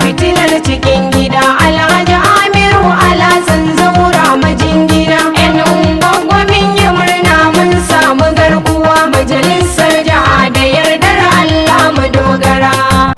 fitilar cikin gida Alhaji Amiru Alhassan Zaura majingina. Yan Ungogo min yi murna mun samu garkuwa majalisar jiha da yardar Allah mu dogara.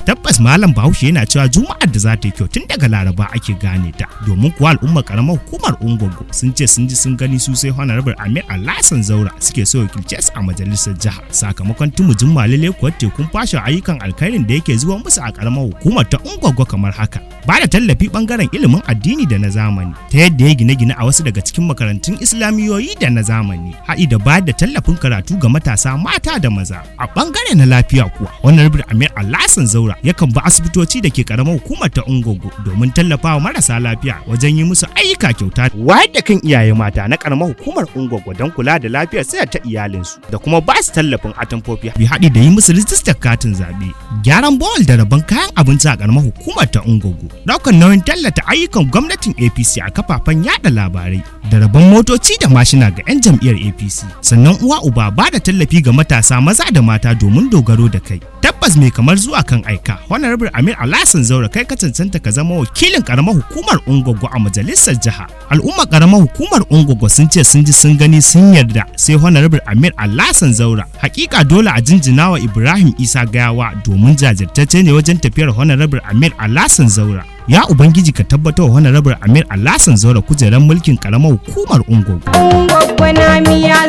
Tabbas Malam Bahaushe yana cewa Juma'ar da za ta yi kyau tun daga Laraba ake gane ta, domin kuwa al'ummar karamar hukumar Ungogo sun ce sun ji sun gani su sai Honorable Amir Alhassan Zaura suke so wakilce su a majalisar jiha sakamakon tumujin malele kuwa tekun fashin ayyukan alkhairin da yake zuwa musu a karamar hukumar ta Ungogo kamar haka. Ba da tallafi bangaren ilimin addini da na zamani ta yadda ya gine-gine a wasu daga cikin makarantun islamiyoyi da na zamani, haɗi da bayar da tallafin karatu ga matasa mata da maza. A bangare na lafiya kuwa Honorable Amir Alhassan Zaura yakan bi asibitoci da ke karamar hukumar ta Ungogo domin tallafawa marasa lafiya wajen yi musu ayyuka kyauta, wayar da kan iyaye mata na karamar hukumar Ungogo don kula da lafiyar sai ta iyalinsu da kuma ba su tallafin atamfofi bi haɗi da yi musu rijistar katin zaɓe, gyaran bohol da rabon kayan abinci a karamar hukumar ta Ungogo, ɗaukar nauyin tallata ayyukan gwamnatin APC a kafafen yada labarai da rabon motoci da mashina ga 'yan jam'iyyar APC, sannan uwa uba ba da tallafi ga matasa maza da mata domin dogaro da kai. Tabbas mai kamar zuwa kan aika Honorable Amir Alhassan Zaura kai ka cancanta ka zama wakilin karamar hukumar Ungogo a majalisar jiha. Al'ummar karamar hukumar Ungogo sun ce sun ji sun gani sun yarda sai Honorable Amir Alhassan Zaura. Hakika dole a jinjina wa Ibrahim Isa Gayawa domin jajirtacce ne wajen tafiyar Honorable Amir Alhassan Zaura. Ya Ubangiji ka tabbatar wa Honorable Amir Alhassan Zaura kujerar mulkin karamar hukumar Ungogo. Ungogo na miya